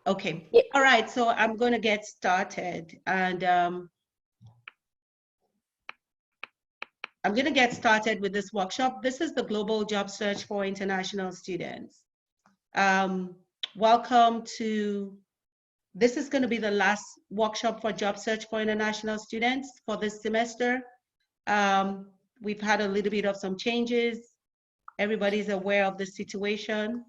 Okay. Yeah. All right. So I'm going to get started, and I'm going to get started with this workshop. This is the Global Job Search for International Students. Welcome to, this is going to be the last workshop for Job Search for International Students for this semester. We've had a little bit of some changes. Everybody's aware of the situation.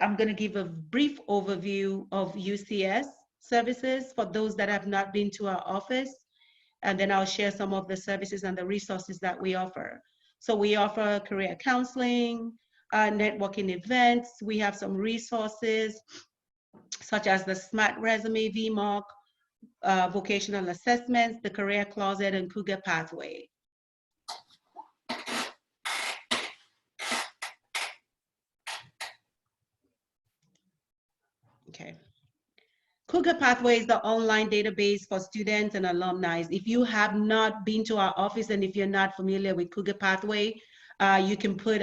I'm going to give a brief overview of UCS services for those that have not been to our office, and then I'll share some of the services and the resources that we offer. So we offer career counseling, networking events. We have some resources such as the SMART Resume, VMOC, vocational assessments, the Career Closet, and COUGAR Pathway. Okay. COUGAR Pathway is the online database for students and alumni. If you have not been to our office and if you're not familiar with COUGAR Pathway, you can put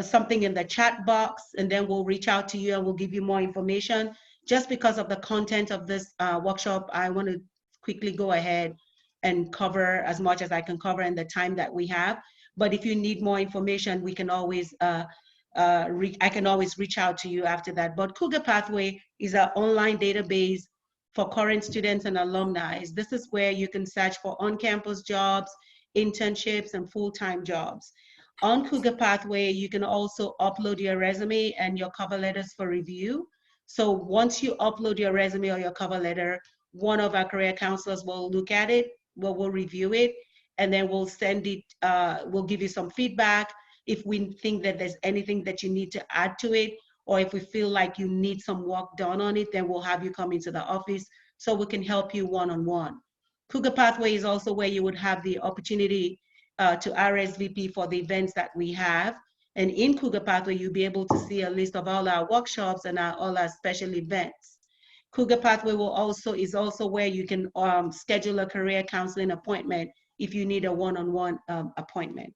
something in the chat box, and then we'll reach out to you and we'll give you more information. Just because of the content of this workshop, I want to quickly go ahead and cover as much as I can cover in the time that we have. But if you need more information, we can always I can always reach out to you after that. But COUGAR Pathway is an online database for current students and alumni. This is where you can search for on-campus jobs, internships, and full-time jobs. On COUGAR Pathway, you can also upload your resume and your cover letters for review. So once you upload your resume or your cover letter, one of our career counselors will look at it, we'll review it, and then we'll send it, we'll give you some feedback. If we think that there's anything that you need to add to it, or if we feel like you need some work done on it, then we'll have you come into the office so we can help you one-on-one. COUGAR Pathway is also where you would have the opportunity to RSVP for the events that we have. And in COUGAR Pathway, you'll be able to see a list of all our workshops and all our special events. COUGAR Pathway is also where you can schedule a career counseling appointment if you need a one-on-one appointment.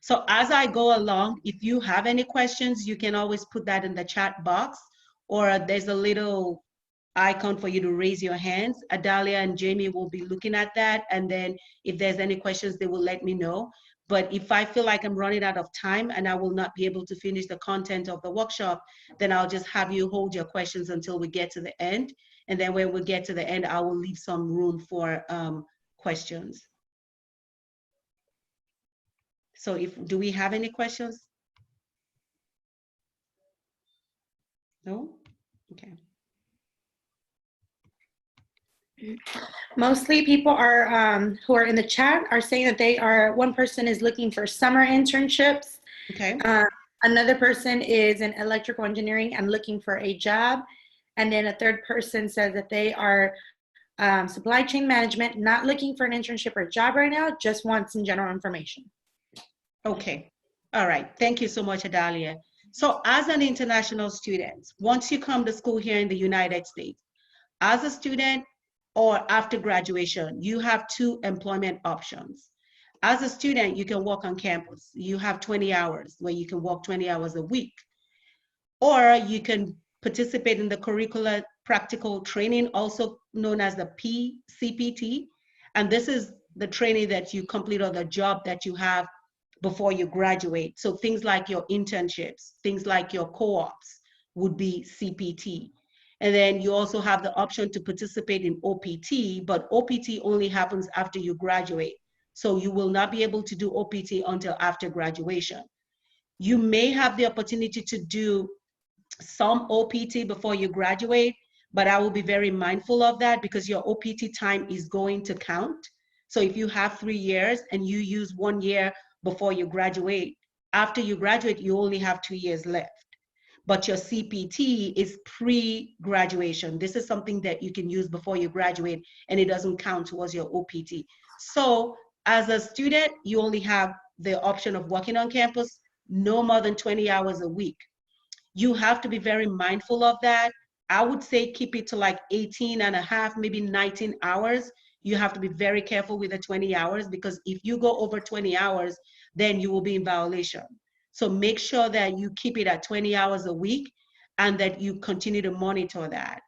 So as I go along, if you have any questions, you can always put that in the chat box, or there's a little icon for you to raise your hands. Adalia and Jamie will be looking at that, and then if there's any questions, they will let me know. But if I feel like I'm running out of time and I will not be able to finish the content of the workshop, then I'll just have you hold your questions until we get to the end. And then when we get to the end, I will leave some room for questions. So do we have any questions? No? Okay. Mostly people are who are in the chat are saying that one person is looking for summer internships. Okay. Another person is in electrical engineering and looking for a job. And then a third person says that they are supply chain management, not looking for an internship or job right now, just want some general information. Okay. All right. Thank you so much, Adalia. So as an international student, once you come to school here in the United States, as a student or after graduation, you have two employment options. As a student, you can work on campus. You have 20 hours where you can work 20 hours a week. Or you can participate in the curricular practical training, also known as the CPT. And this is the training that you complete or the job that you have before you graduate. So things like your internships, things like your co-ops would be CPT. And then you also have the option to participate in OPT, but OPT only happens after you graduate. So you will not be able to do OPT until after graduation. You may have the opportunity to do some OPT before you graduate, but I will be very mindful of that because your OPT time is going to count. So if you have 3 years and you use 1 year before you graduate, after you graduate, you only have 2 years left. But your CPT is pre-graduation. This is something that you can use before you graduate, and it doesn't count towards your OPT. So as a student, you only have the option of working on campus, no more than 20 hours a week. You have to be very mindful of that. I would say keep it to like 18 and a half, maybe 19 hours. You have to be very careful with the 20 hours because if you go over 20 hours, then you will be in violation. So make sure that you keep it at 20 hours a week. and that you continue to monitor that.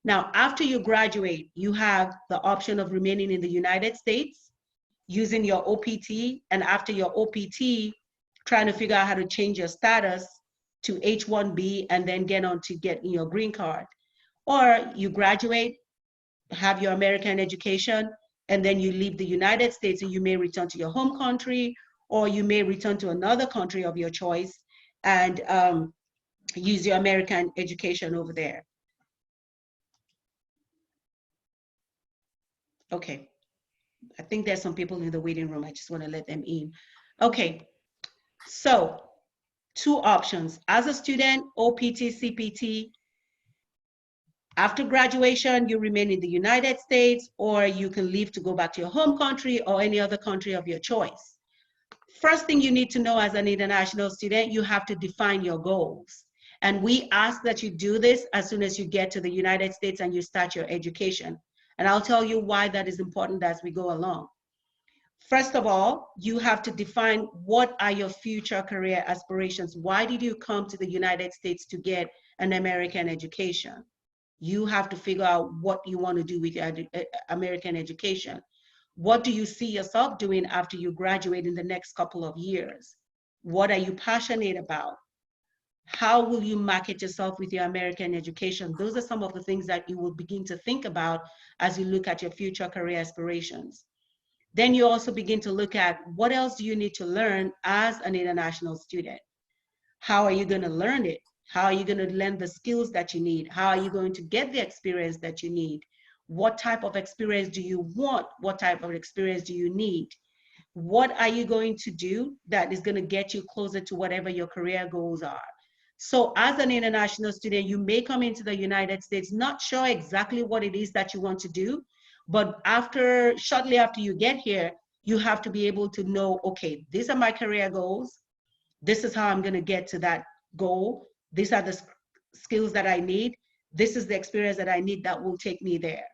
Now, after you graduate, you have the option of remaining in the United States using your OPT, and after your OPT, trying to figure out how to change your status to H-1B and then get on to get your green card. Or you graduate, have your American education, and then you leave the United States and you may return to your home country, or you may return to another country of your choice and use your American education over there. Okay, I think there's some people in the waiting room. I just want to let them in. Okay, so 2 options. As a student, OPT, CPT. After graduation, you remain in the United States, or you can leave to go back to your home country or any other country of your choice. First thing you need to know as an international student, you have to define your goals. And we ask that you do this as soon as you get to the United States and you start your education. And I'll tell you why that is important as we go along. First of all, you have to define what are your future career aspirations. Why did you come to the United States to get an American education? You have to figure out what you want to do with your American education. What do you see yourself doing after you graduate in the next couple of years? What are you passionate about? How will you market yourself with your American education? Those are some of the things that you will begin to think about as you look at your future career aspirations. Then you also begin to look at what else do you need to learn as an international student? How are you going to learn it? How are you going to learn the skills that you need? How are you going to get the experience that you need? What type of experience do you want? What type of experience do you need? What are you going to do that is going to get you closer to whatever your career goals are? So as an international student, you may come into the United States not sure exactly what it is that you want to do, but shortly after you get here, you have to be able to know, okay, these are my career goals. This is how I'm going to get to that goal. These are the skills that I need. This is the experience that I need that will take me there.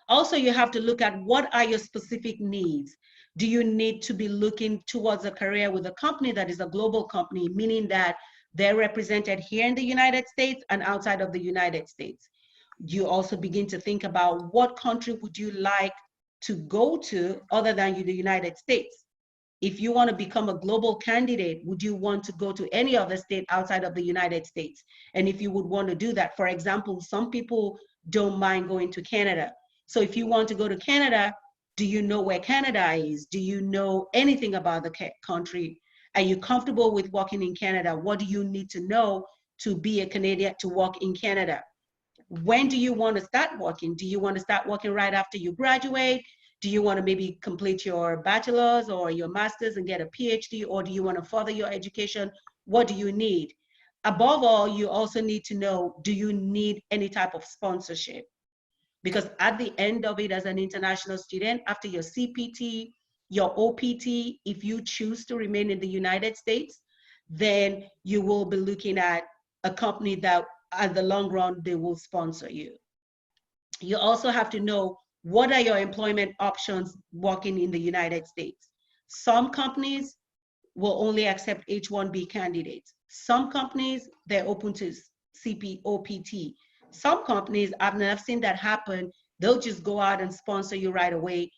Also, you have to look at what are your specific needs. Do you need to be looking towards a career with a company that is a global company, meaning that they're represented here in the United States and outside of the United States? You also begin to think about what country would you like to go to other than the United States? If you want to become a global candidate, would you want to go to any other state outside of the United States? And if you would want to do that, for example, some people don't mind going to Canada. So if you want to go to Canada, do you know where Canada is? Do you know anything about the country? Are you comfortable with working in Canada? What do you need to know to be a Canadian, to work in Canada? When do you want to start working? Do you want to start working right after you graduate? Do you want to maybe complete your bachelor's or your master's and get a PhD, or do you want to further your education? What do you need? Above all, you also need to know, do you need any type of sponsorship? Because at the end of it, as an international student, after your CPT, your OPT, if you choose to remain in the United States, then you will be looking at a company that at the long run, they will sponsor you. You also have to know, what are your employment options working in the United States? Some companies will only accept H-1B candidates. Some companies, they're open to CP, OPT. Some companies, I've seen that happen, they'll just go out and sponsor you right away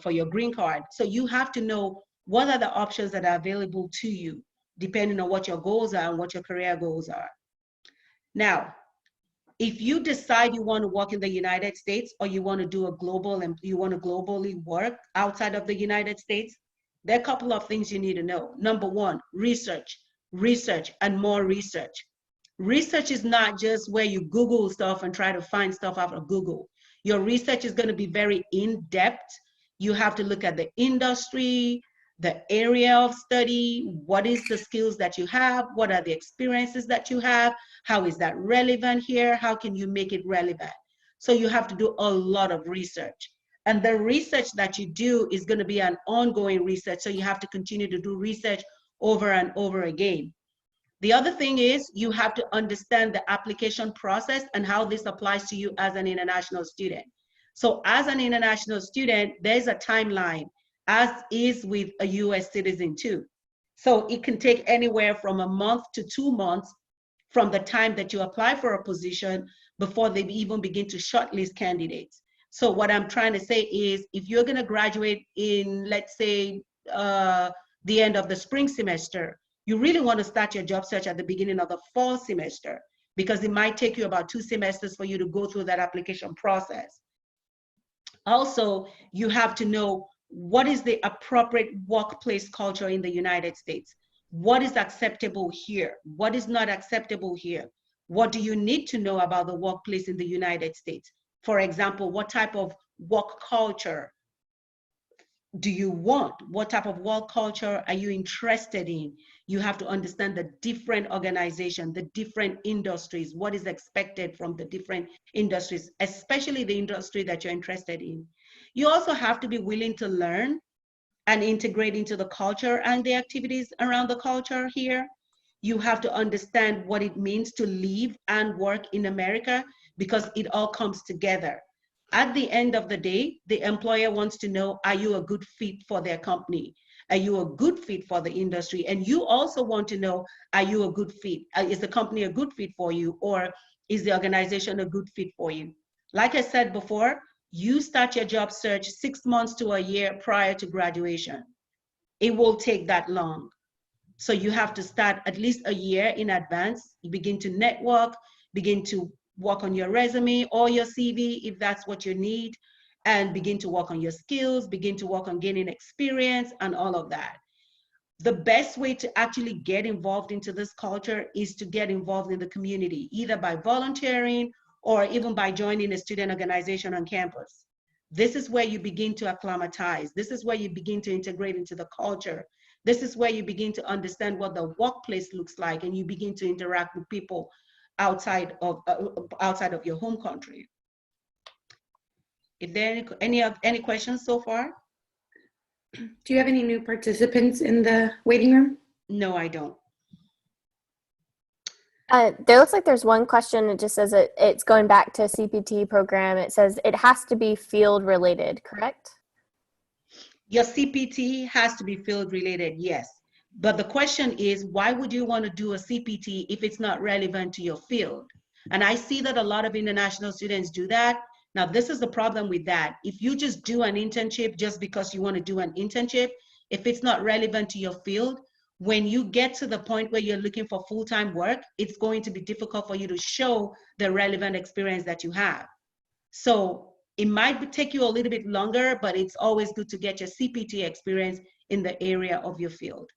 for your green card. So you have to know what are the options that are available to you, depending on what your goals are and what your career goals are. Now, if you decide you want to work in the United States, or you want to do a global and you want to globally work outside of the United States, there are a couple of things you need to know. Number one, research, and more research. Research is not just where you Google stuff and try to find stuff out of Google. Your research is going to be very in-depth. You have to look at the industry, the area of study, what is the skills that you have, what are the experiences that you have, how is that relevant here, how can you make it relevant? So you have to do a lot of research. And the research that you do is going to be an ongoing research, so you have to continue to do research over and over again. The other thing is, you have to understand the application process and how this applies to you as an international student. So as an international student, there's a timeline, as is with a US citizen too. So it can take anywhere from a month to 2 months from the time that you apply for a position before they even begin to shortlist candidates. So what I'm trying to say is, if you're going to graduate in, let's say, the end of the spring semester, you really want to start your job search at the beginning of the fall semester, because it might take you about 2 semesters for you to go through that application process. Also, you have to know what is the appropriate workplace culture in the United States. What is acceptable here? What is not acceptable here? What do you need to know about the workplace in the United States? For example, what type of work culture do you want? What type of work culture are you interested in? You have to understand the different organizations, the different industries, what is expected from the different industries, especially the industry that you're interested in. You also have to be willing to learn and integrate into the culture and the activities around the culture here. You have to understand what it means to live and work in America, because it all comes together. At the end of the day, the employer wants to know, are you a good fit for their company? Are you a good fit for the industry? And you also want to know, are you a good fit? Is the company a good fit for you? Or is the organization a good fit for you? Like I said before, you start your job search 6 months to a year prior to graduation. It will take that long. So you have to start at least a year in advance. You begin to network, begin to work on your resume or your CV if that's what you need, and begin to work on your skills, begin to work on gaining experience and all of that. The best way to actually get involved into this culture is to get involved in the community, either by volunteering or even by joining a student organization on campus. This is where you begin to acclimatize. This is where you begin to integrate into the culture. This is where you begin to understand what the workplace looks like, and you begin to interact with people outside of your home country. Is there any questions so far? Do you have any new participants in the waiting room? No, I don't. There looks like there's one question. It just says it's going back to CPT program. It says it has to be field related, correct? Your CPT has to be field related, yes. But the question is, why would you want to do a CPT if it's not relevant to your field? And I see that a lot of international students do that. Now, this is the problem with that. If you just do an internship just because you want to do an internship, if it's not relevant to your field, when you get to the point where you're looking for full-time work, it's going to be difficult for you to show the relevant experience that you have. So it might take you a little bit longer, but it's always good to get your CPT experience in the area of your field.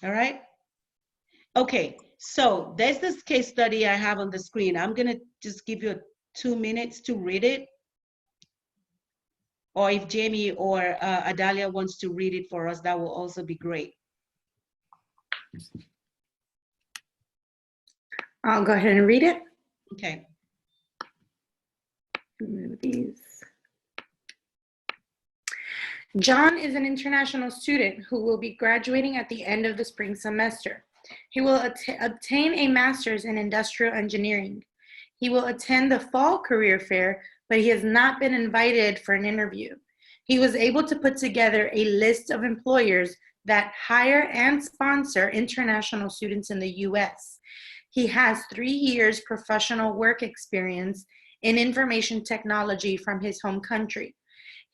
All right? Okay, so there's this case study I have on the screen. I'm gonna just give you 2 minutes to read it. Or if Jamie or Adalia wants to read it for us, that will also be great. I'll go ahead and read it. Okay. Remove these. John is an international student who will be graduating at the end of the spring semester. He will obtain a master's in industrial engineering. He will attend the fall career fair, but he has not been invited for an interview. He was able to put together a list of employers that hire and sponsor international students in the US. He has 3 years professional work experience in information technology from his home country.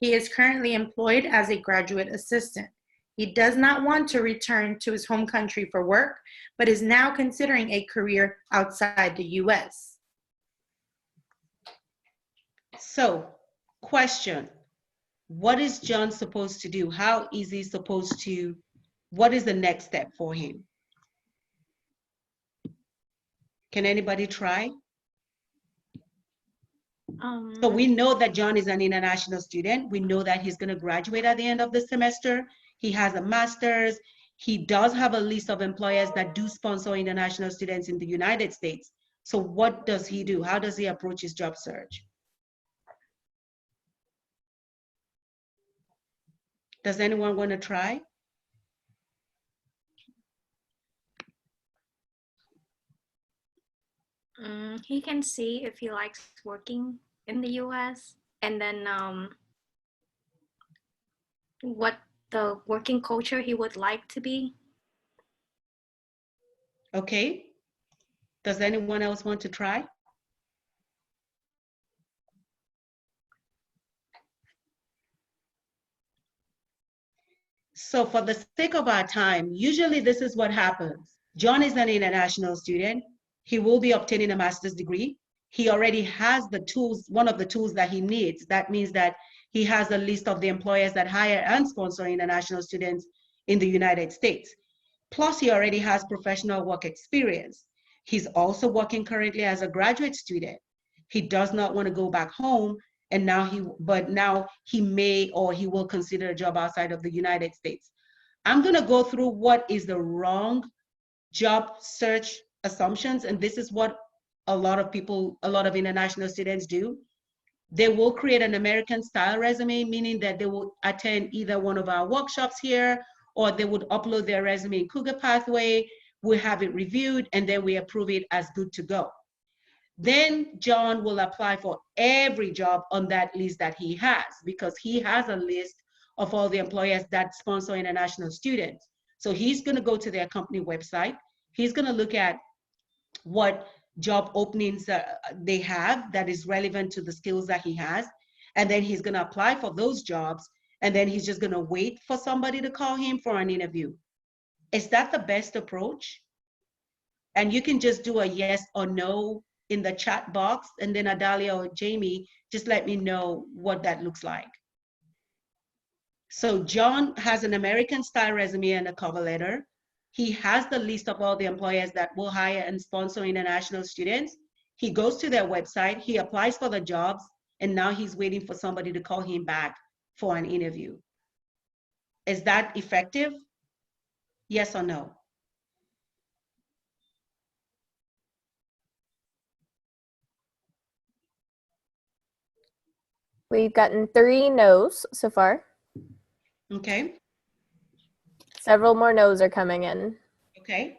He is currently employed as a graduate assistant. He does not want to return to his home country for work, but is now considering a career outside the US. So, question, what is John supposed to do? How is he supposed to, what is the next step for him? Can anybody try? So we know that John is an international student. We know that he's going to graduate at the end of the semester. He has a master's. He does have a list of employers that do sponsor international students in the United States. So what does he do? How does he approach his job search? Does anyone want to try? He can see if he likes working in the US, and then what the working culture he would like to be. Okay, Does anyone else want to try? So for the sake of our time, usually this is what happens. John is an international student. He will be obtaining a master's degree. He already has the tools, one of the tools that he needs. That means that he has a list of the employers that hire and sponsor international students in the United States. Plus, he already has professional work experience. He's also working currently as a graduate student. He does not want to go back home, and now he may or he will consider a job outside of the United States. I'm going to go through what is the wrong job search assumptions, and this is what a lot of international students do. They will create an American style resume, meaning that they will attend either one of our workshops here, or they would upload their resume in COUGAR Pathway. We have it reviewed, and then we approve it as good to go. Then John will apply for every job on that list that he has, because he has a list of all the employers that sponsor international students. So he's going to go to their company website. He's going to look at what job openings they have that is relevant to the skills that he has. And then he's going to apply for those jobs. And then he's just going to wait for somebody to call him for an interview. Is that the best approach? And you can just do a yes or no in the chat box. And then Adalia or Jamie, just let me know what that looks like. So John has an American style resume and a cover letter. He has the list of all the employers that will hire and sponsor international students. He goes to their website, he applies for the jobs, and now he's waiting for somebody to call him back for an interview. Is that effective? Yes or no? We've gotten 3 no's so far. Okay. Several more no's are coming in. Okay.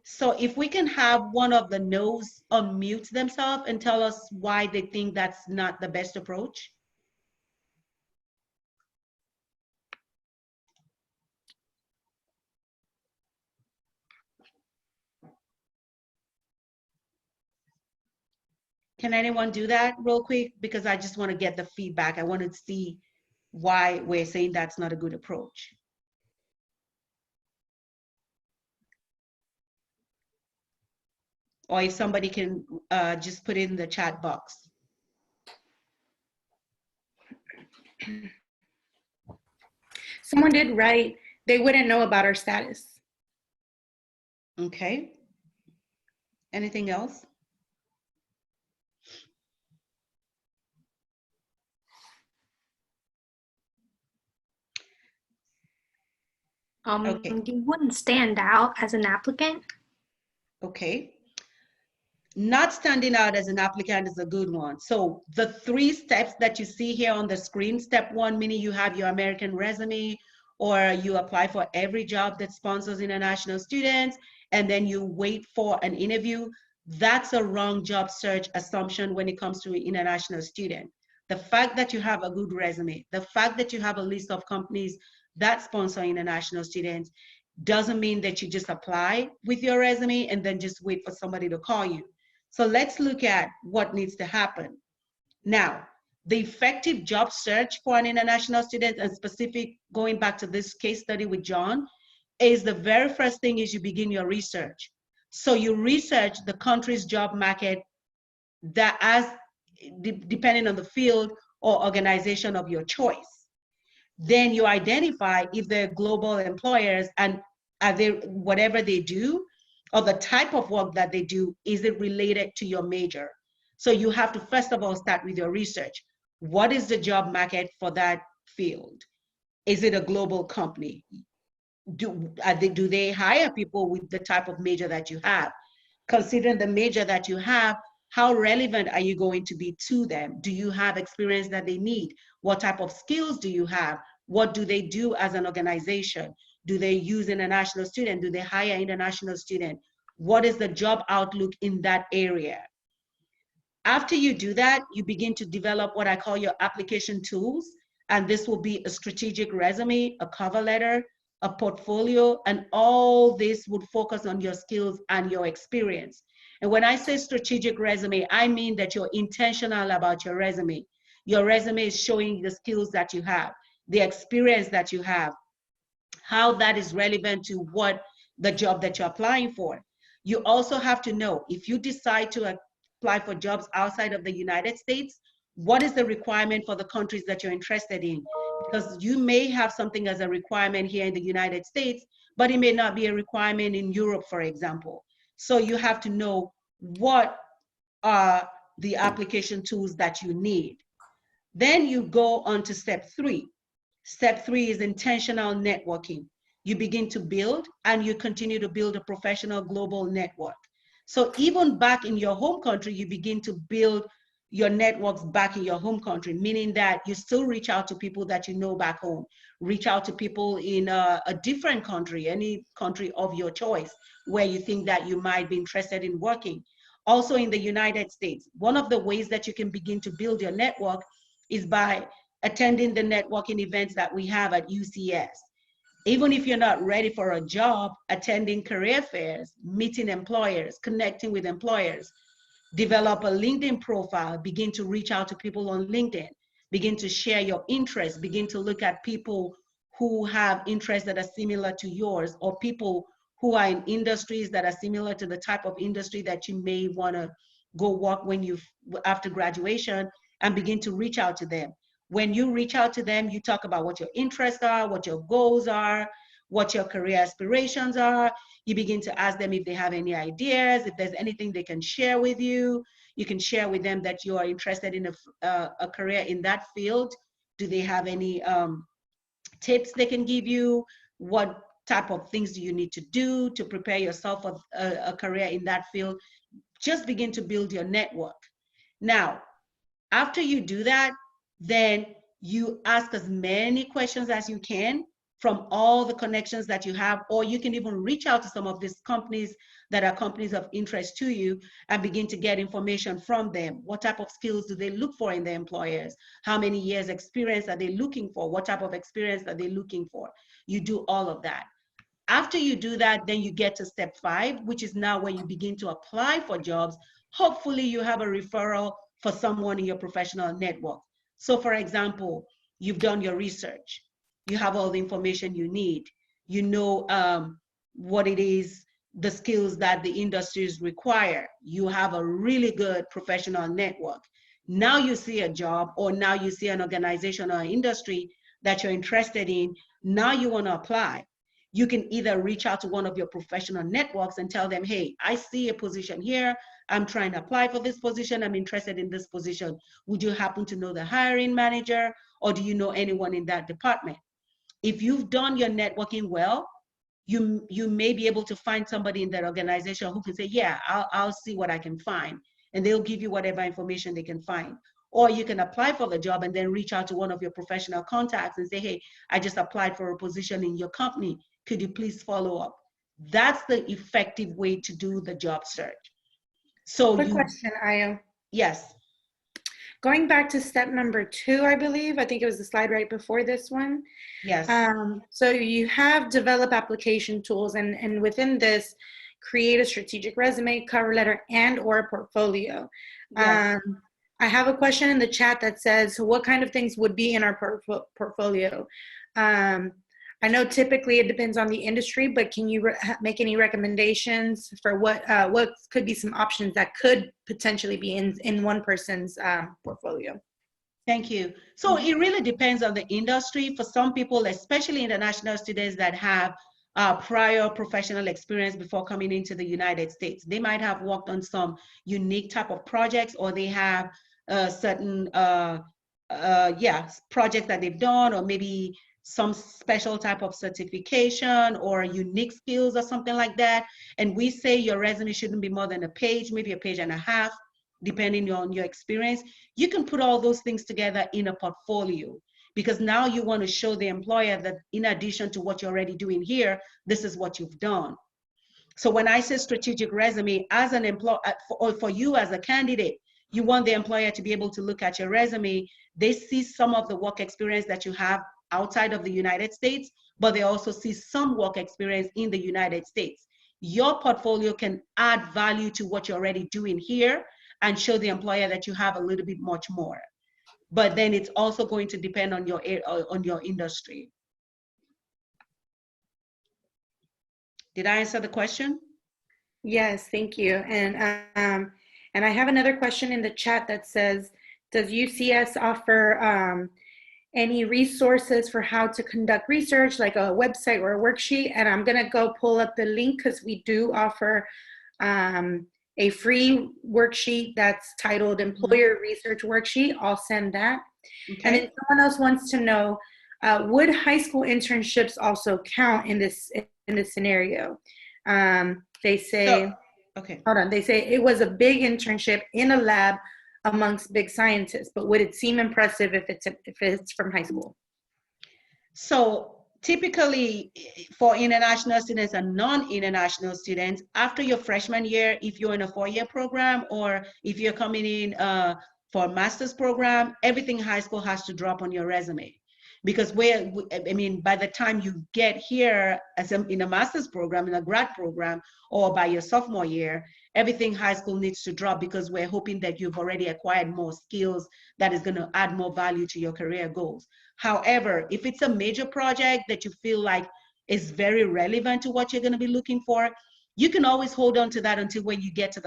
So if we can have one of the no's unmute themselves and tell us why they think that's not the best approach. Can anyone do that real quick? Because I just want to get the feedback. I want to see why we're saying that's not a good approach. Or if somebody can just put it in the chat box. Someone did write, they wouldn't know about our status. Okay. Anything else? Okay. You wouldn't stand out as an applicant. Okay. Not standing out as an applicant is a good one. So the 3 steps that you see here on the screen, step 1, meaning you have your American resume, or you apply for every job that sponsors international students, and then you wait for an interview. That's a wrong job search assumption when it comes to an international student. The fact that you have a good resume, the fact that you have a list of companies that sponsor international students doesn't mean that you just apply with your resume and then just wait for somebody to call you. So let's look at what needs to happen. Now, the effective job search for an international student, and specific, going back to this case study with John, is the very first thing is you begin your research. So you research the country's job market that depending on the field or organization of your choice. Then you identify if they're global employers and are they, whatever they do, or the type of work that they do, is it related to your major? So you have to first of all start with your research. What is the job market for that field? Is it a global company? Do they hire people with the type of major that you have? Considering the major that you have, how relevant are you going to be to them? Do you have experience that they need? What type of skills do you have? What do they do as an organization? Do they use international students? Do they hire international students? What is the job outlook in that area? After you do that, you begin to develop what I call your application tools. And this will be a strategic resume, a cover letter, a portfolio, and all this would focus on your skills and your experience. And when I say strategic resume, I mean that you're intentional about your resume. Your resume is showing the skills that you have, the experience that you have, how that is relevant to what the job that you're applying for. You also have to know if you decide to apply for jobs outside of the United States, what is the requirement for the countries that you're interested in? Because you may have something as a requirement here in the United States, but it may not be a requirement in Europe, for example. So you have to know what are the application tools that you need. Then you go on to step 3. Step 3 is intentional networking. You begin to build and you continue to build a professional global network. So even back in your home country, you begin to build your networks back in your home country, meaning that you still reach out to people that you know back home, reach out to people in a different country, any country of your choice, where you think that you might be interested in working. Also in the United States, one of the ways that you can begin to build your network is by attending the networking events that we have at UCS. Even if you're not ready for a job, attending career fairs, meeting employers, connecting with employers, develop a LinkedIn profile, begin to reach out to people on LinkedIn, begin to share your interests, begin to look at people who have interests that are similar to yours, or people who are in industries that are similar to the type of industry that you may want to go work when you after graduation, and begin to reach out to them. When you reach out to them, you talk about what your interests are, what your goals are, what your career aspirations are. You begin to ask them if they have any ideas, if there's anything they can share with you. You can share with them that you are interested in a career in that field. Do they have any tips they can give you? What type of things do you need to do to prepare yourself for a career in that field? Just begin to build your network. Now, after you do that, then you ask as many questions as you can from all the connections that you have, or you can even reach out to some of these companies that are companies of interest to you and begin to get information from them. What type of skills do they look for in their employers? How many years experience are they looking for? What type of experience are they looking for? You do all of that. After you do that, then you get to step 5, which is now when you begin to apply for jobs. Hopefully you have a referral for someone in your professional network. So for example, you've done your research, you have all the information you need, you know what it is, the skills that the industries require, you have a really good professional network. Now you see a job, or now you see an organization or industry that you're interested in, now you want to apply. You can either reach out to one of your professional networks and tell them, hey, I see a position here, I'm trying to apply for this position, I'm interested in this position. Would you happen to know the hiring manager, or do you know anyone in that department? If you've done your networking well, you may be able to find somebody in that organization who can say, yeah, I'll see what I can find. And they'll give you whatever information they can find. Or you can apply for the job and then reach out to one of your professional contacts and say, hey, I just applied for a position in your company. Could you please follow up? That's the effective way to do the job search. So Quick question, Ayo. Yes. Going back to step number 2, I believe, I think it was the slide right before this one. Yes. So you have develop application tools, and within this, create a strategic resume, cover letter, and or a portfolio. Yes. I have a question in the chat that says, what kind of things would be in our portfolio? I know typically it depends on the industry, but can you make any recommendations for what could be some options that could potentially be in one person's portfolio? Thank you. So it really depends on the industry. For some people, especially international students that have prior professional experience before coming into the United States, they might have worked on some unique type of projects, or they have certain projects that they've done, or maybe some special type of certification or unique skills or something like that. And we say your resume shouldn't be more than a page, maybe a page and a half, depending on your experience. You can put all those things together in a portfolio, because now you want to show the employer that in addition to what you're already doing here, this is what you've done. So when I say strategic resume, as an employer, or for you as a candidate, you want the employer to be able to look at your resume. They see some of the work experience that you have outside of the United States, but they also see some work experience in the United States. Your portfolio can add value to what you're already doing here and show the employer that you have a little bit much more. But then it's also going to depend on your industry. Did I answer the question? Yes, thank you. And I have another question in the chat that says, does UCS offer any resources for how to conduct research, like a website or a worksheet? And I'm gonna go pull up the link because we do offer a free worksheet that's titled Employer Research Worksheet. I'll send that. Okay. And then someone else wants to know, would high school internships also count in this scenario? They say, okay. Hold on, they say it was a big internship in a lab amongst big scientists, but would it seem impressive if it's from high school? So typically for international students and non-international students, after your freshman year, if you're in a 4-year program or if you're coming in for a master's program, everything high school has to drop on your resume. Because by the time you get here in a master's program, in a grad program, or by your sophomore year, everything high school needs to drop because we're hoping that you've already acquired more skills that is going to add more value to your career goals. However, if it's a major project that you feel like is very relevant to what you're going to be looking for, you can always hold on to that until when you get to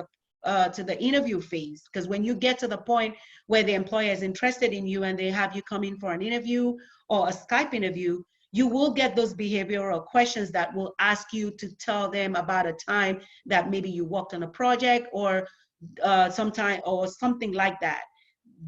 the interview phase. Because when you get to the point where the employer is interested in you and they have you come in for an interview or a Skype interview, you will get those behavioral questions that will ask you to tell them about a time that maybe you worked on a project or sometime or something like that.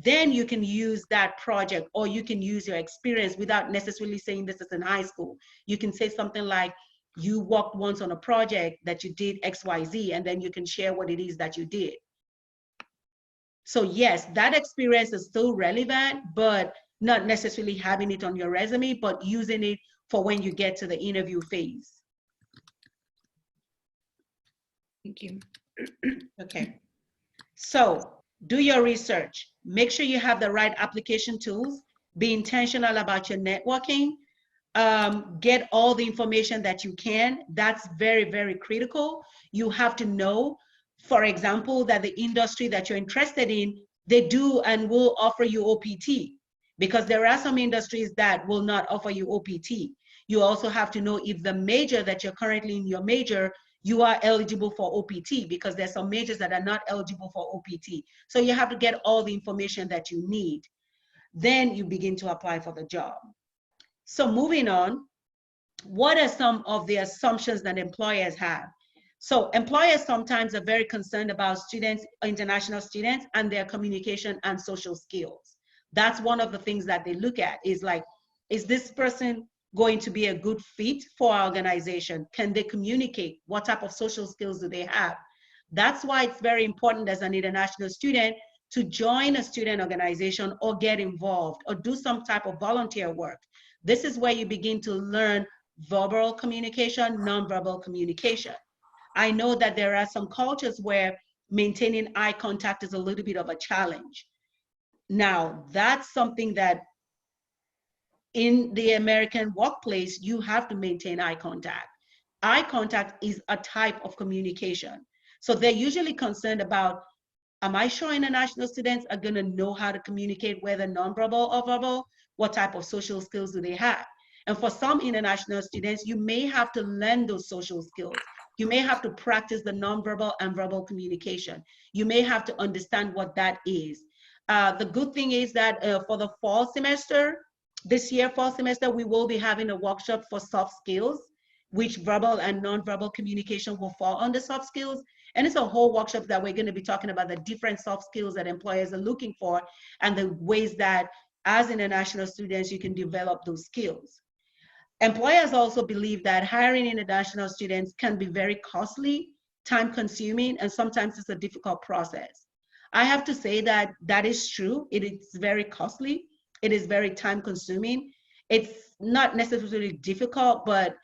Then you can use that project, or you can use your experience without necessarily saying this is in high school. You can say something like, you worked once on a project that you did XYZ, and then you can share what it is that you did. So yes, that experience is still relevant, but not necessarily having it on your resume, but using it for when you get to the interview phase. Thank you. Okay. So do your research. Make sure you have the right application tools. Be intentional about your networking. Get all the information that you can. That's very, very critical. You have to know, for example, that the industry that you're interested in, they do and will offer you OPT, because there are some industries that will not offer you OPT. You also have to know if the major that you're currently in your major, you are eligible for OPT, because there's some majors that are not eligible for OPT. So you have to get all the information that you need. Then you begin to apply for the job. So moving on, what are some of the assumptions that employers have? So employers sometimes are very concerned about students, international students, and their communication and social skills. That's one of the things that they look at, is like, is this person going to be a good fit for our organization? Can they communicate? What type of social skills do they have? That's why it's very important as an international student to join a student organization or get involved or do some type of volunteer work. This is where you begin to learn verbal communication, nonverbal communication. I know that there are some cultures where maintaining eye contact is a little bit of a challenge. Now, that's something that in the American workplace, you have to maintain eye contact. Eye contact is a type of communication. So they're usually concerned about, am I sure international students are going to know how to communicate, whether nonverbal or verbal? What type of social skills do they have? And for some international students, you may have to learn those social skills. You may have to practice the nonverbal and verbal communication. You may have to understand what that is. The good thing is that for the fall semester, this year, fall semester, we will be having a workshop for soft skills, which verbal and nonverbal communication will fall under soft skills. And it's a whole workshop that we're going to be talking about the different soft skills that employers are looking for and the ways that as international students, you can develop those skills. Employers also believe that hiring international students can be very costly, time consuming, and sometimes it's a difficult process. I have to say that that is true. It is very costly. It is very time consuming. It's not necessarily difficult, but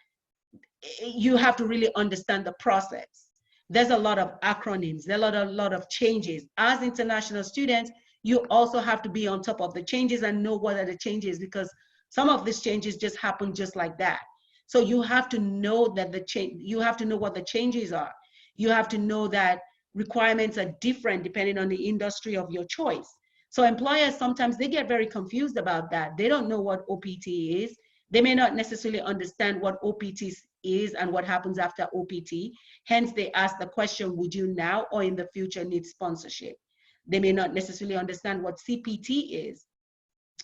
you have to really understand the process. There's a lot of acronyms, there's a lot of changes. As international students, you also have to be on top of the changes and know what are the changes, because some of these changes just happen just like that. So you have to know that you have to know what the changes are. You have to know that requirements are different depending on the industry of your choice. So employers, sometimes they get very confused about that. They don't know what OPT is. They may not necessarily understand what OPT is and what happens after OPT. Hence, they ask the question, would you now or in the future need sponsorship? They may not necessarily understand what CPT is.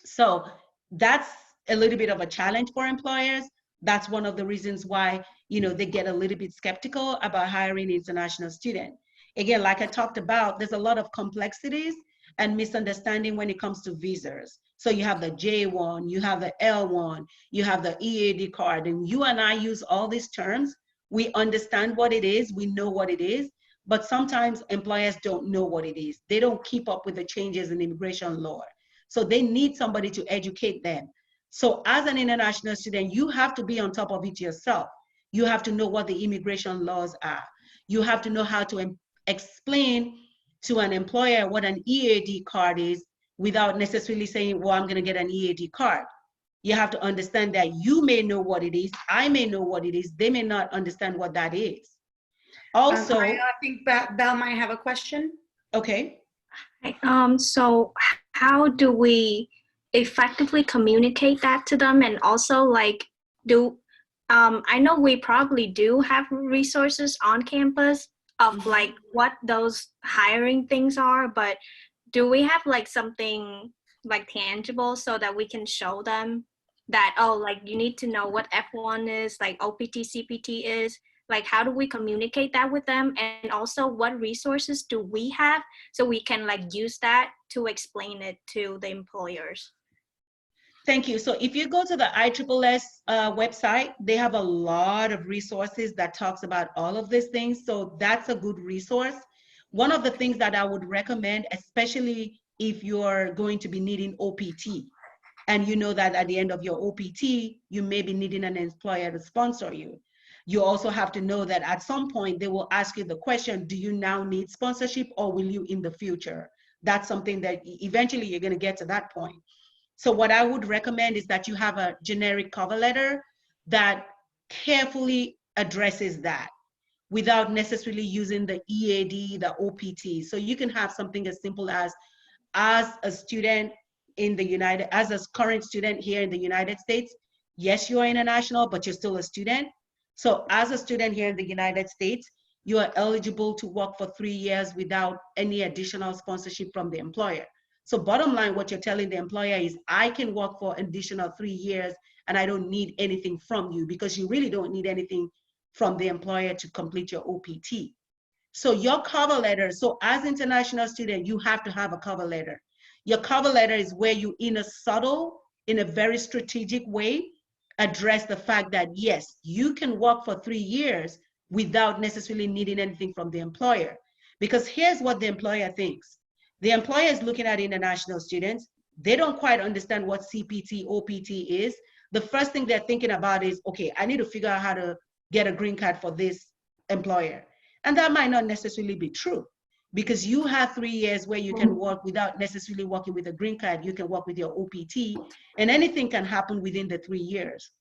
So that's a little bit of a challenge for employers. That's one of the reasons why, they get a little bit skeptical about hiring international students. Again, like I talked about, there's a lot of complexities and misunderstanding when it comes to visas. So you have the J1, you have the L1, you have the EAD card, and you and I use all these terms. We understand what it is, we know what it is, but sometimes employers don't know what it is. They don't keep up with the changes in immigration law. So they need somebody to educate them. So as an international student, you have to be on top of it yourself. You have to know what the immigration laws are. You have to know how to explain to an employer what an EAD card is without necessarily saying, well, I'm going to get an EAD card. You have to understand that you may know what it is, I may know what it is, they may not understand what that is. Also, I think Belle might have a question. Okay. So how do we effectively communicate that to them? And also, like, I know we probably do have resources on campus of like what those hiring things are, but do we have like something like tangible so that we can show them that, oh, like you need to know what F1 is, like OPT, CPT is? Like, how do we communicate that with them? And also, what resources do we have so we can like use that to explain it to the employers? Thank you. So if you go to the ISSS website, they have a lot of resources that talks about all of these things. So that's a good resource. One of the things that I would recommend, especially if you're going to be needing OPT, and you know that at the end of your OPT, you may be needing an employer to sponsor you. You also have to know that at some point they will ask you the question, do you now need sponsorship or will you in the future? That's something that eventually you're going to get to that point. So what I would recommend is that you have a generic cover letter that carefully addresses that without necessarily using the EAD, the OPT. So you can have something as simple as a student in the as a current student here in the United States, yes, you are international, but you're still a student. So as a student here in the United States, you are eligible to work for 3 years without any additional sponsorship from the employer. So bottom line, what you're telling the employer is, I can work for an additional 3 years and I don't need anything from you, because you really don't need anything from the employer to complete your OPT. So your cover letter, so as international student, you have to have a cover letter. Your cover letter is where you, in a very strategic way, address the fact that yes, you can work for 3 years without necessarily needing anything from the employer. Because here's what the employer thinks. The employer is looking at international students. They don't quite understand what CPT, OPT is. The first thing they're thinking about is, okay, I need to figure out how to get a green card for this employer. And that might not necessarily be true, because you have 3 years where you can work without necessarily working with a green card. You can work with your OPT, and anything can happen within the 3 years.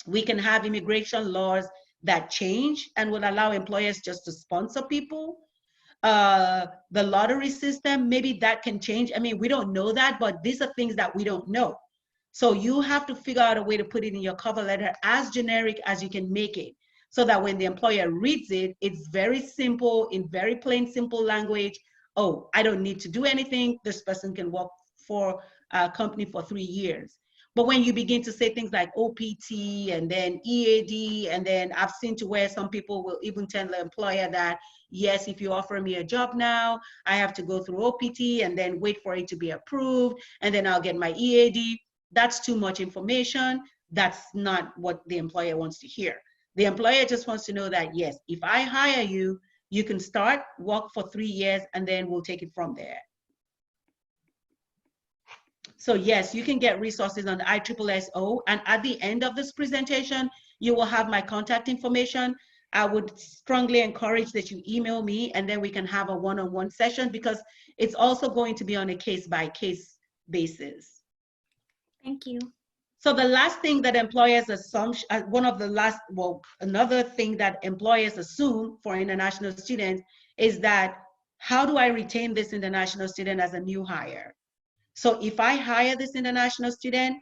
We can have immigration laws that change and will allow employers just to sponsor people. The lottery system, maybe that can change. I mean, we don't know that, but these are things that we don't know. So you have to figure out a way to put it in your cover letter as generic as you can make it, so that when the employer reads it, it's very simple, in very plain, simple language. Oh, I don't need to do anything. This person can work for a company for 3 years. But when you begin to say things like OPT and then EAD, and then I've seen to where some people will even tell the employer that, yes, if you offer me a job now, I have to go through OPT and then wait for it to be approved, and then I'll get my EAD. That's too much information. That's not what the employer wants to hear. The employer just wants to know that, yes, if I hire you, you can start, work for 3 years, and then we'll take it from there. So yes, you can get resources on the ISSO, and at the end of this presentation, you will have my contact information. I would strongly encourage that you email me, and then we can have a one-on-one session, because it's also going to be on a case-by-case basis. Thank you. So the last thing that employers assume, another thing that employers assume for international students is that, how do I retain this international student as a new hire? So if I hire this international student,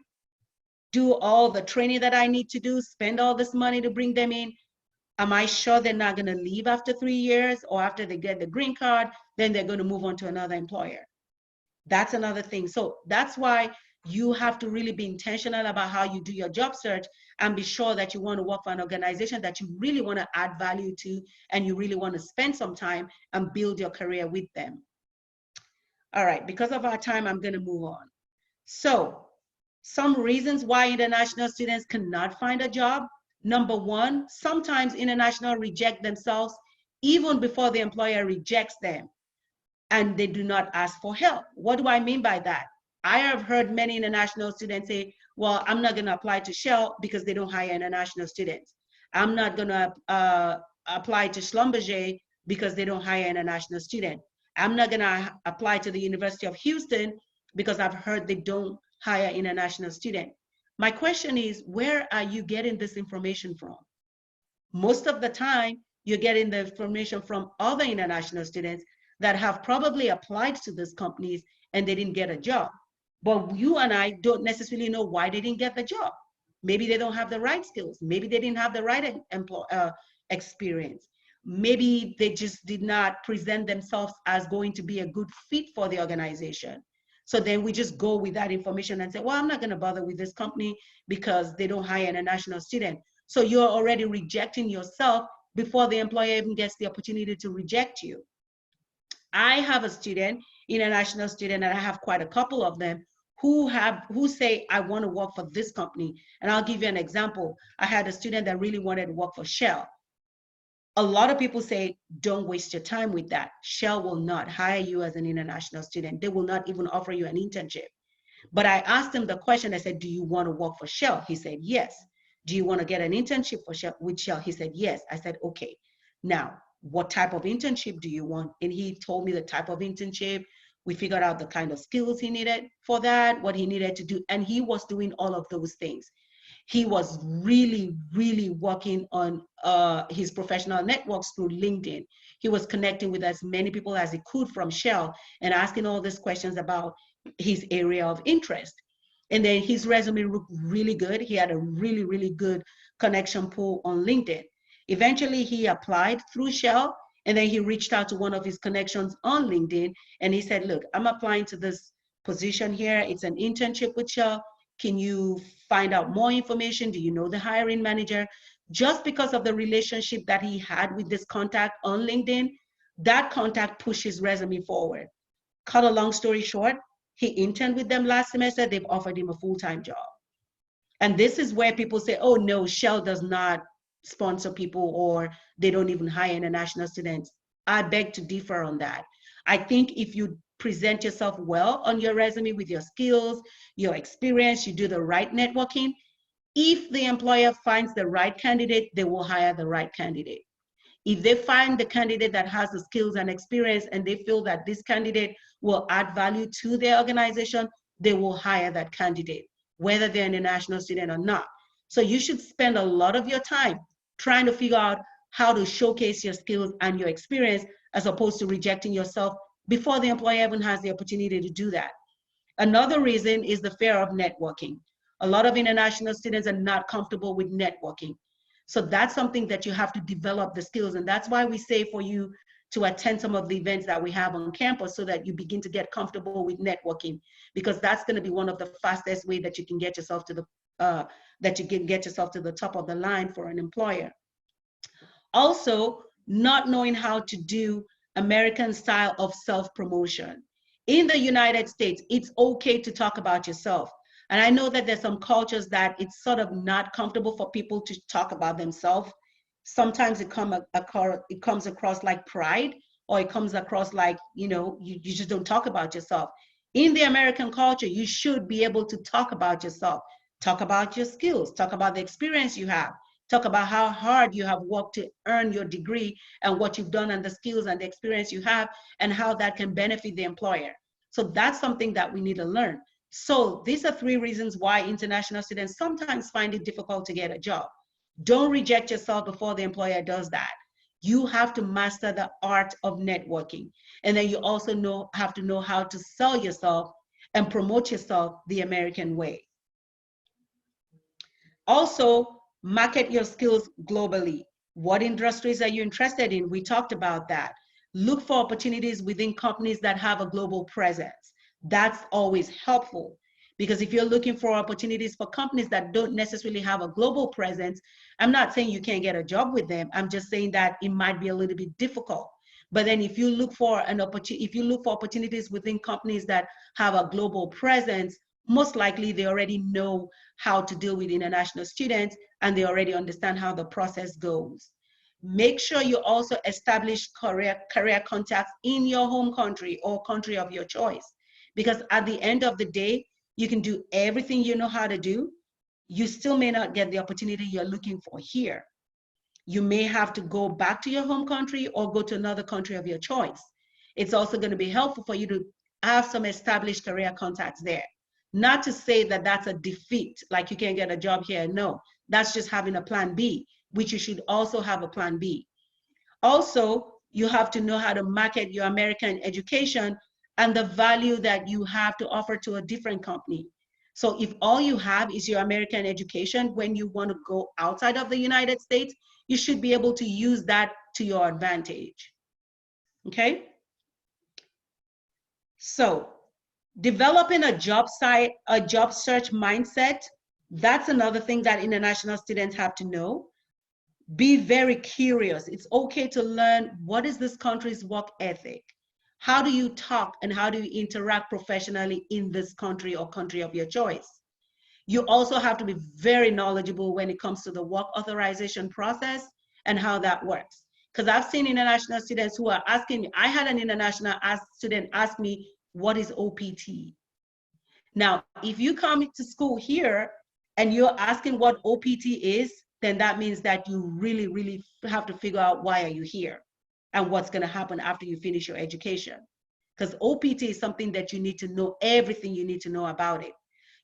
do all the training that I need to do, spend all this money to bring them in, am I sure they're not going to leave after 3 years, or after they get the green card, then they're going to move on to another employer? That's another thing. So that's why you have to really be intentional about how you do your job search, and be sure that you want to work for an organization that you really want to add value to, and you really want to spend some time and build your career with them. All right, because of our time, I'm going to move on. So some reasons why international students cannot find a job. Number one, sometimes international reject themselves even before the employer rejects them, and they do not ask for help. What do I mean by that? I have heard many international students say, well, I'm not going to apply to Shell because they don't hire international students. I'm not going to apply to Schlumberger because they don't hire international students. I'm not going to apply to the University of Houston because I've heard they don't hire international students. My question is, where are you getting this information from? Most of the time, you're getting the information from other international students that have probably applied to these companies and they didn't get a job. But you and I don't necessarily know why they didn't get the job. Maybe they don't have the right skills. Maybe they didn't have the right experience. Maybe they just did not present themselves as going to be a good fit for the organization. So then we just go with that information and say, well, I'm not going to bother with this company because they don't hire an international student. So you're already rejecting yourself before the employer even gets the opportunity to reject you. I have a student, international student, and I have quite a couple of them who say, I want to work for this company. And I'll give you an example. I had a student that really wanted to work for Shell. A lot of people say, don't waste your time with that. Shell will not hire you as an international student. They will not even offer you an internship. But I asked him the question. I said, do you want to work for Shell? He said, yes. Do you want to get an internship with Shell? He said, yes. I said, okay. Now, what type of internship do you want? And he told me the type of internship. We figured out the kind of skills he needed for that, what he needed to do. And he was doing all of those things. He was really, really working on his professional networks through LinkedIn. He was connecting with as many people as he could from Shell and asking all these questions about his area of interest. And then his resume looked really good. He had a really, really good connection pool on LinkedIn. Eventually, he applied through Shell, and then he reached out to one of his connections on LinkedIn, and he said, look, I'm applying to this position here. It's an internship with Shell. Can you find out more information? Do you know the hiring manager? Just because of the relationship that he had with this contact on LinkedIn, that contact pushed his resume forward. Cut a long story short, he interned with them last semester. They've offered him a full-time job. And this is where people say, oh no, Shell does not sponsor people, or they don't even hire international students. I beg to differ on that. I think if you present yourself well on your resume with your skills, your experience, you do the right networking, if the employer finds the right candidate, they will hire the right candidate. If they find the candidate that has the skills and experience and they feel that this candidate will add value to their organization, they will hire that candidate, whether they're an international student or not. So you should spend a lot of your time trying to figure out how to showcase your skills and your experience, as opposed to rejecting yourself before the employer even has the opportunity to do that. Another reason is the fear of networking. A lot of international students are not comfortable with networking. So that's something that you have to develop the skills. And that's why we say for you to attend some of the events that we have on campus, so that you begin to get comfortable with networking, because that's going to be one of the fastest ways that you can get yourself to the top of the line for an employer. Also, not knowing how to do American style of self-promotion. In the United States, it's okay to talk about yourself. And I know that there's some cultures that it's sort of not comfortable for people to talk about themselves. Sometimes it comes across like pride, or it comes across like, you just don't talk about yourself. In the American culture, you should be able to talk about yourself. Talk about your skills, talk about the experience you have, talk about how hard you have worked to earn your degree and what you've done and the skills and the experience you have and how that can benefit the employer. So that's something that we need to learn. So these are 3 reasons why international students sometimes find it difficult to get a job. Don't reject yourself before the employer does that. You have to master the art of networking. And then you also have to know how to sell yourself and promote yourself the American way. Also, market your skills globally. What industries are you interested in? We talked about that. Look for opportunities within companies that have a global presence. That's always helpful, because if you're looking for opportunities for companies that don't necessarily have a global presence, I'm not saying you can't get a job with them. I'm just saying that it might be a little bit difficult. But then if you look for opportunities within companies that have a global presence, most likely they already know how to deal with international students and they already understand how the process goes. Make sure you also establish career contacts in your home country or country of your choice, because at the end of the day, you can do everything you know how to do. You still may not get the opportunity you're looking for here. You may have to go back to your home country or go to another country of your choice. It's also going to be helpful for you to have some established career contacts there. Not to say that that's a defeat, like you can't get a job here. No, that's just having a plan B, which you should also have a plan B. Also, you have to know how to market your American education and the value that you have to offer to a different company. So if all you have is your American education, when you want to go outside of the United States, you should be able to use that to your advantage. Okay? So developing a job search mindset, that's another thing that international students have to know. Be very curious. It's okay to learn, what is this country's work ethic? How do you talk and how do you interact professionally in this country or country of your choice? You also have to be very knowledgeable when it comes to the work authorization process and how that works. Because I've seen international students who are asking me, I had an international student ask me, what is OPT? Now, if you come to school here and you're asking what OPT is, then that means that you really, really have to figure out why are you here and what's going to happen after you finish your education. Because OPT is something that you need to know everything you need to know about it.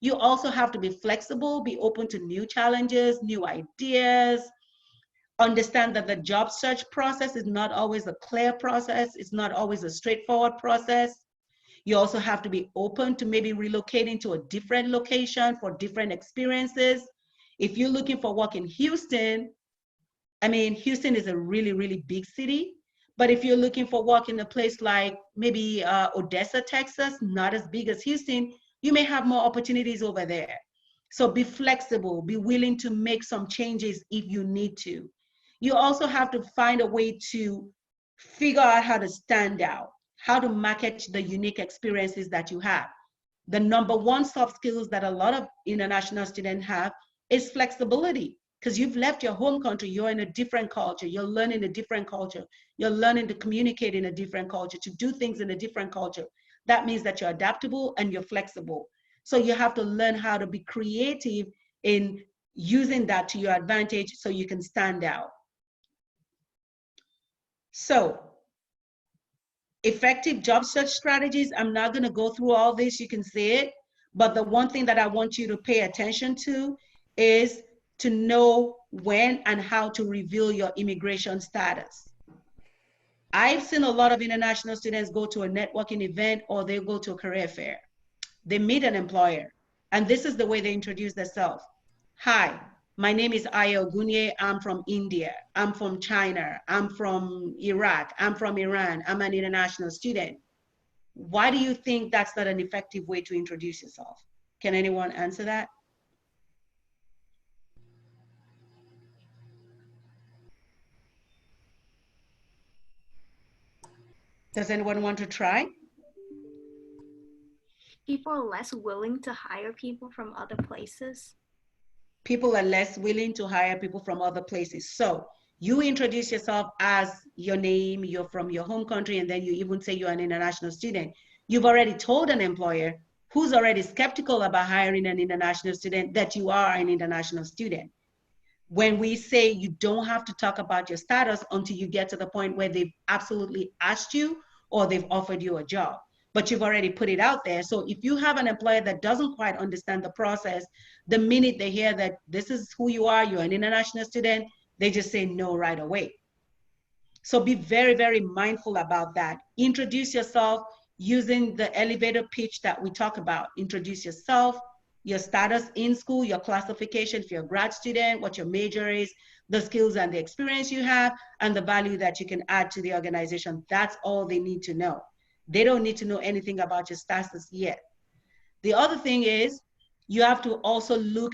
You also have to be flexible, be open to new challenges, new ideas, understand that the job search process is not always a clear process. It's not always a straightforward process. You also have to be open to maybe relocating to a different location for different experiences. If you're looking for work in Houston, I mean, Houston is a really, really big city. But if you're looking for work in a place like maybe Odessa, Texas, not as big as Houston, you may have more opportunities over there. So be flexible, be willing to make some changes if you need to. You also have to find a way to figure out how to stand out, how to market the unique experiences that you have. The number one soft skills that a lot of international students have is flexibility, because you've left your home country, you're in a different culture, you're learning a different culture, you're learning to communicate in a different culture, to do things in a different culture. That means that you're adaptable and you're flexible. So you have to learn how to be creative in using that to your advantage so you can stand out. So effective job search strategies, I'm not going to go through all this, you can see it, but the one thing that I want you to pay attention to is to know when and how to reveal your immigration status. I've seen a lot of international students go to a networking event or they go to a career fair. They meet an employer, and this is the way they introduce themselves. Hi, my name is Aya Ogunye. I'm from India. I'm from China. I'm from Iraq. I'm from Iran. I'm an international student. Why do you think that's not an effective way to introduce yourself? Can anyone answer that? Does anyone want to try? People are less willing to hire people from other places. People are less willing to hire people from other places. So you introduce yourself as your name, you're from your home country, and then you even say you're an international student. You've already told an employer who's already skeptical about hiring an international student that you are an international student. When we say you don't have to talk about your status until you get to the point where they've absolutely asked you or they've offered you a job. but you've already put it out there. So if you have an employer that doesn't quite understand the process, the minute they hear that this is who you are, you're an international student, they just say no right away. So be very, very mindful about that. Introduce yourself using the elevator pitch that we talk about. Introduce yourself, your status in school, your classification, if you're a grad student, what your major is, the skills and the experience you have, and the value that you can add to the organization. That's all they need to know. They don't need to know anything about your status yet. The other thing is you have to also look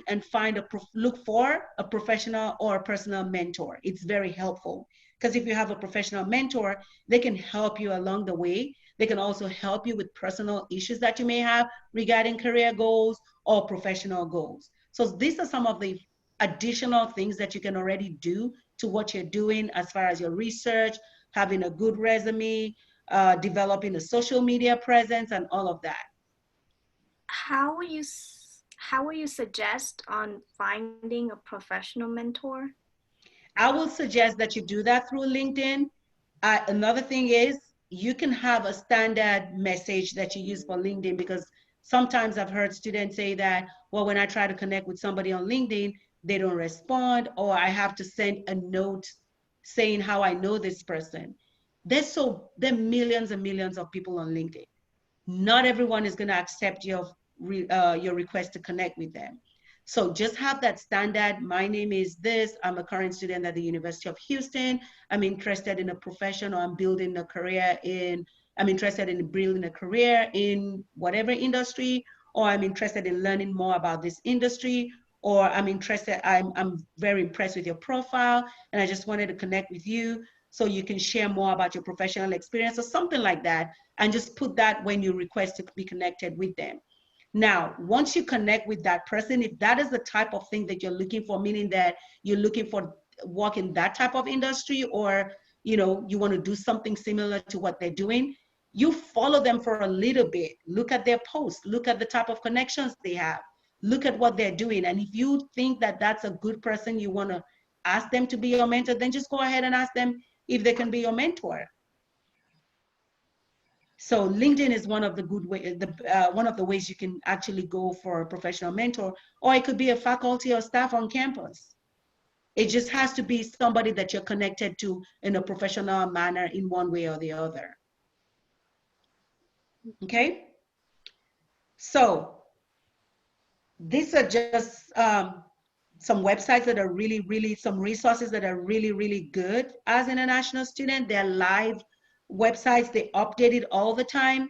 for a professional or a personal mentor. It's very helpful because if you have a professional mentor, they can help you along the way. They can also help you with personal issues that you may have regarding career goals or professional goals. So these are some of the additional things that you can already do to what you're doing as far as your research, having a good resume, developing a social media presence, and all of that. How will you suggest on finding a professional mentor? I will suggest that you do that through LinkedIn. Another thing is you can have a standard message that you use for LinkedIn, because sometimes I've heard students say that, well, when I try to connect with somebody on LinkedIn, they don't respond, or I have to send a note saying how I know this person. There are millions and millions of people on LinkedIn. Not everyone is going to accept your request to connect with them. So just have that standard. My name is this. I'm a current student at the University of Houston. I'm interested in a profession, or I'm building a career in, I'm interested in building a career in whatever industry, or I'm interested in learning more about this industry, or I'm very impressed with your profile and I just wanted to connect with you so you can share more about your professional experience or something like that. And just put that when you request to be connected with them. Now, once you connect with that person, if that is the type of thing that you're looking for, meaning that you're looking for work in that type of industry, or you want to do something similar to what they're doing, you follow them for a little bit. Look at their posts, look at the type of connections they have, look at what they're doing. And if you think that that's a good person, you want to ask them to be your mentor, then just go ahead and ask them if they can be your mentor. So LinkedIn is one of the one of the ways you can actually go for a professional mentor, or it could be a faculty or staff on campus. It just has to be somebody that you're connected to in a professional manner in one way or the other. Okay? So these are just some websites that are really, some resources that are really good as an international student. They're live websites, they update it all the time.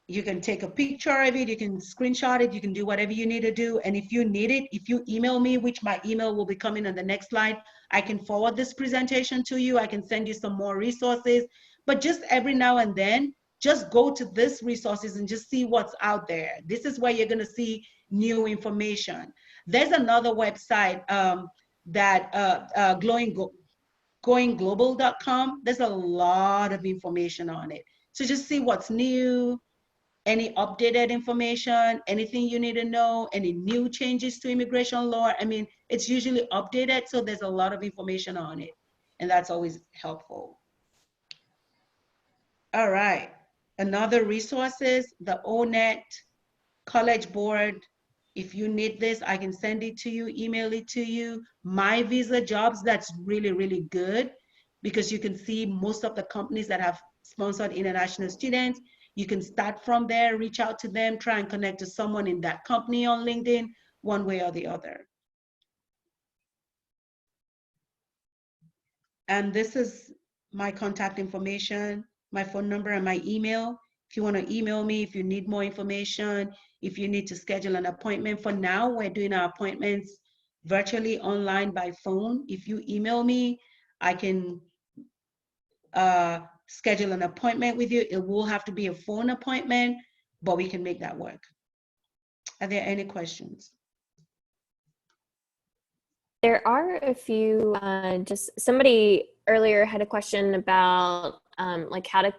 You can take a picture of it, you can screenshot it, you can do whatever you need to do. And if you need it, if you email me, which my email will be coming on the next slide, I can forward this presentation to you. I can send you some more resources. But just every now and then, just go to these resources and just see what's out there. This is where you're going to see new information. There's another website goingglobal.com. There's a lot of information on it. So just see what's new, any updated information, anything you need to know, any new changes to immigration law. I mean, it's usually updated, so there's a lot of information on it, and that's always helpful. All right, another resources, the ONET College Board. If you need this, I can send it to you, email it to you. My Visa Jobs, that's really good, because you can see most of the companies that have sponsored international students. You can start from there, reach out to them, try and connect to someone in that company on LinkedIn, one way or the other. And this is my contact information, my phone number and my email. If you want to email me, if you need more information, if you need to schedule an appointment. For now, we're doing our appointments virtually online by phone. If you email me, I can schedule an appointment with you. It will have to be a phone appointment, but we can make that work. Are there any questions? There are a few. Just somebody earlier had a question about like how to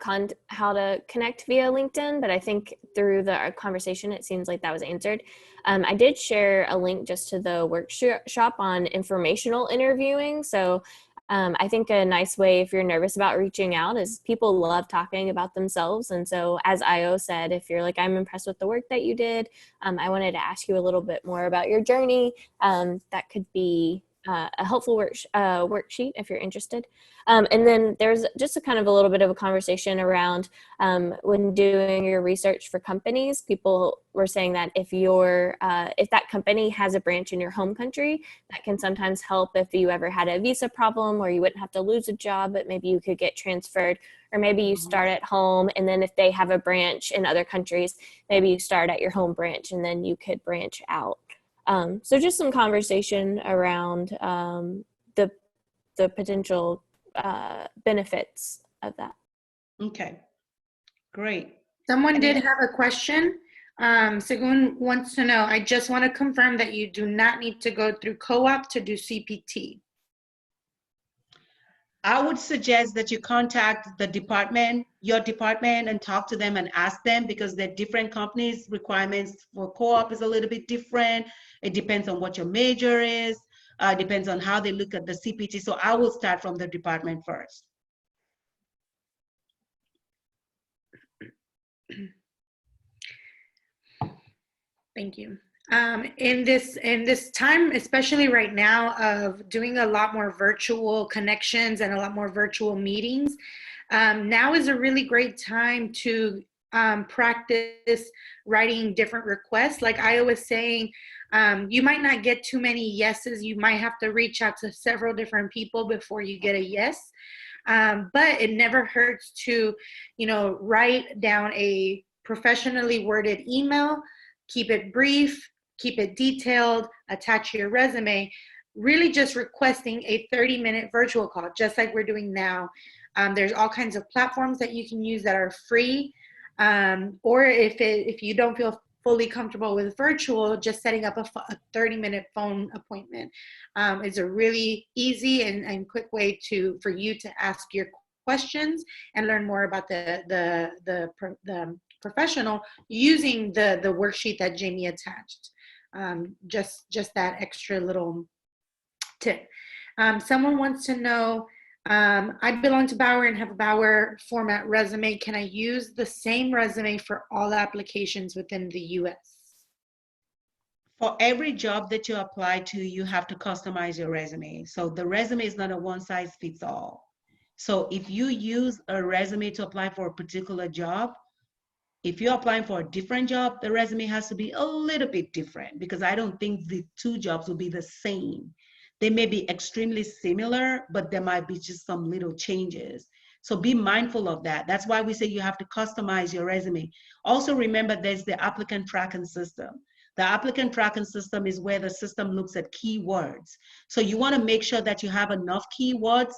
connect via LinkedIn, but I think through our conversation, it seems like that was answered. I did share a link just to the workshop on informational interviewing. So I think a nice way, if you're nervous about reaching out, is people love talking about themselves. And so, as Io said, if you're like, I'm impressed with the work that you did, I wanted to ask you a little bit more about your journey. That could be a helpful worksheet if you're interested. And then there's just a kind of a little bit of a conversation around when doing your research for companies. People were saying that if that company has a branch in your home country, that can sometimes help if you ever had a visa problem, or you wouldn't have to lose a job, but maybe you could get transferred, or maybe you start at home, and then if they have a branch in other countries, maybe you start at your home branch and then you could branch out. So just some conversation around the potential benefits of that. Okay, great. Someone did have a question. Segun wants to know, I just want to confirm that you do not need to go through co-op to do CPT. I would suggest that you contact the department, your department, and talk to them and ask them, because they're different companies. Requirements for co-op is a little bit different. It depends on what your major is. Depends on how they look at the CPT. So I will start from the department first. Thank you. In this time, especially right now, of doing a lot more virtual connections and a lot more virtual meetings, now is a really great time to practice writing different requests. Like I was saying, you might not get too many yeses. You might have to reach out to several different people before you get a yes. But it never hurts to, write down a professionally worded email, keep it brief, keep it detailed, attach your resume, really just requesting a 30-minute virtual call, just like we're doing now. There's all kinds of platforms that you can use that are free. Or if you don't feel fully comfortable with virtual, just setting up a 30-minute phone appointment is a really easy and quick way for you to ask your questions and learn more about the professional using the worksheet that Jamie attached. Just that extra little tip. Someone wants to know, I belong to Bauer and have a Bauer format resume. Can I use the same resume for all applications within the US? For every job that you apply to, you have to customize your resume. So the resume is not a one size fits all. So if you use a resume to apply for a particular job, if you're applying for a different job, the resume has to be a little bit different, because I don't think the two jobs will be the same. They may be extremely similar, but there might be just some little changes. So be mindful of that. That's why we say you have to customize your resume. Also remember, there's the applicant tracking system. The applicant tracking system is where the system looks at keywords. So you want to make sure that you have enough keywords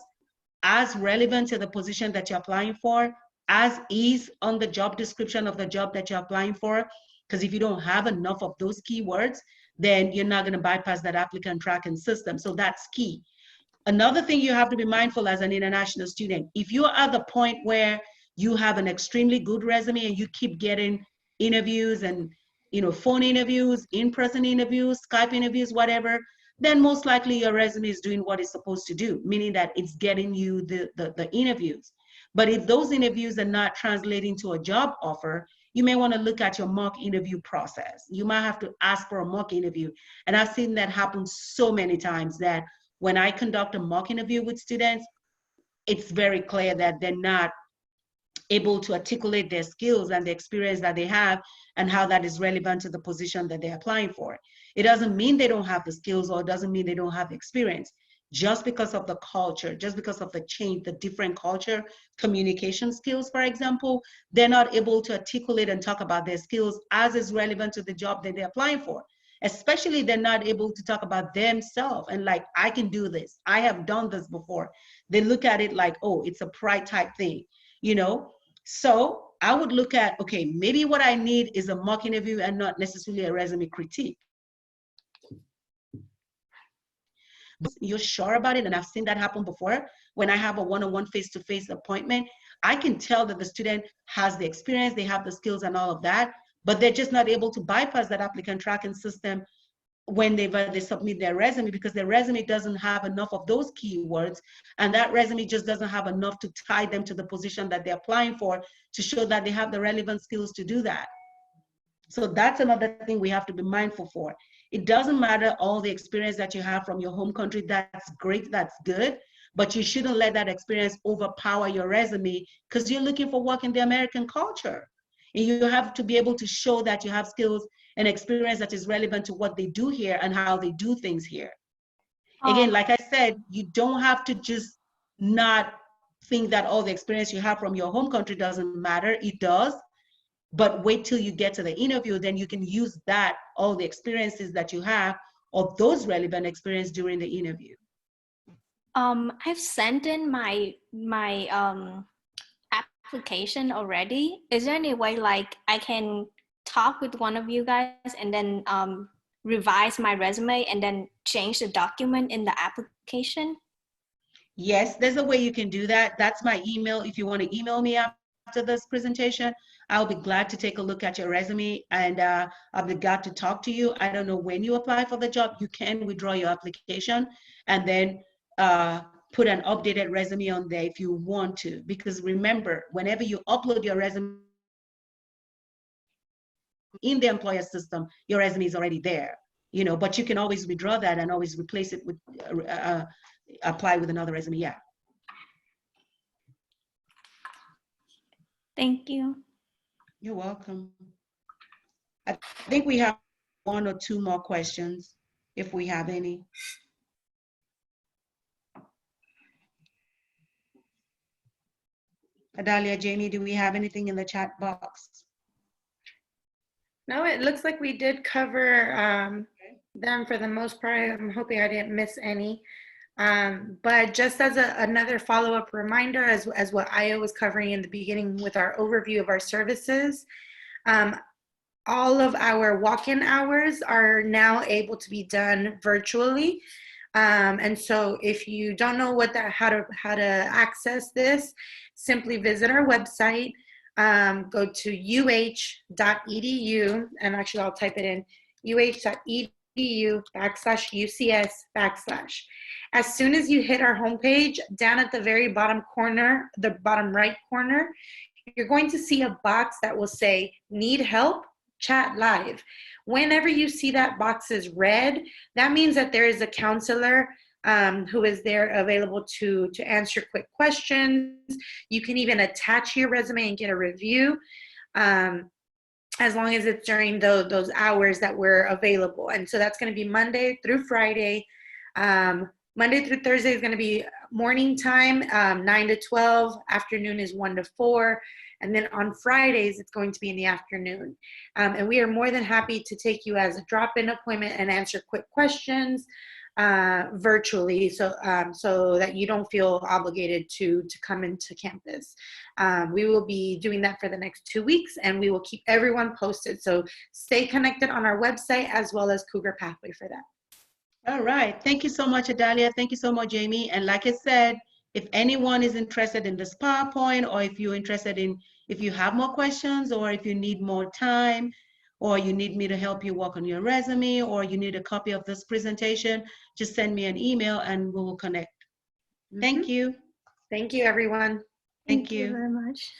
as relevant to the position that you're applying for, as is on the job description of the job that you're applying for. Because if you don't have enough of those keywords, then you're not going to bypass that applicant tracking system. So that's key. Another thing you have to be mindful as an international student, if you're at the point where you have an extremely good resume and you keep getting interviews and phone interviews, in-person interviews, Skype interviews, whatever, then most likely your resume is doing what it's supposed to do, meaning that it's getting you the interviews. But if those interviews are not translating to a job offer, you may want to look at your mock interview process. You might have to ask for a mock interview. And I've seen that happen so many times, that when I conduct a mock interview with students, it's very clear that they're not able to articulate their skills and the experience that they have and how that is relevant to the position that they're applying for. It doesn't mean they don't have the skills, or it doesn't mean they don't have the experience. Just because of the culture, just because of the change, the different culture, communication skills, for example, they're not able to articulate and talk about their skills as is relevant to the job that they're applying for. Especially they're not able to talk about themselves and like, I can do this. I have done this before. They look at it like, oh, it's a pride type thing, So I would look at, okay, maybe what I need is a mock interview and not necessarily a resume critique. You're sure about it, and I've seen that happen before. When I have a one-on-one face-to-face appointment, I can tell that the student has the experience, they have the skills and all of that, but they're just not able to bypass that applicant tracking system they submit their resume, because their resume doesn't have enough of those keywords, and that resume just doesn't have enough to tie them to the position that they're applying for, to show that they have the relevant skills to do that. So that's another thing we have to be mindful for. It doesn't matter all the experience that you have from your home country. That's great, that's good, but you shouldn't let that experience overpower your resume, because you're looking for work in the American culture. And you have to be able to show that you have skills and experience that is relevant to what they do here and how they do things here. Again, like I said, you don't have to just not think that all the experience you have from your home country doesn't matter. It does. But wait till you get to the interview, then you can use that, all the experiences that you have, or those relevant experience during the interview. I've sent in my application already. Is there any way like I can talk with one of you guys and then revise my resume and then change the document in the application? Yes, there's a way you can do that. That's my email. If you want to email me after this presentation, I'll be glad to take a look at your resume, and I'll be glad to talk to you. I don't know when you apply for the job. You can withdraw your application and then put an updated resume on there if you want to. Because remember, whenever you upload your resume in the employer system, your resume is already there, you know, but you can always withdraw that and always replace it with, apply with another resume, yeah. Thank you. You're welcome. I think we have one or two more questions, if we have any. Adalia, Jamie, do we have anything in the chat box? No, it looks like we did cover them for the most part. I'm hoping I didn't miss any. But just as another follow-up reminder, as what Aya was covering in the beginning with our overview of our services, all of our walk-in hours are now able to be done virtually. And so if you don't know how to access this, simply visit our website, go to uh.edu, and actually I'll type it in, uh.edu/UCS/. As soon as you hit our homepage, down at the very bottom corner, the bottom right corner, you're going to see a box that will say, need help? Chat live. Whenever you see that box is red, that means that there is a counselor who is there available to answer quick questions. You can even attach your resume and get a review, as long as it's during those hours that we're available. And so that's going to be Monday through Friday. Monday through Thursday is going to be morning time, 9 to 12. Afternoon is 1 to 4. And then on Fridays, it's going to be in the afternoon. And we are more than happy to take you as a drop-in appointment and answer quick questions virtually, so that you don't feel obligated to come into campus. We will be doing that for the next 2 weeks, and we will keep everyone posted. So stay connected on our website as well as Cougar Pathway for that. All right. Thank you so much, Adalia. Thank you so much, Jamie. And like I said, if anyone is interested in this PowerPoint, or if you're interested in, if you have more questions, or if you need more time, or you need me to help you work on your resume, or you need a copy of this presentation, just send me an email and we will connect. Thank you. Thank you, everyone. Thank you very much.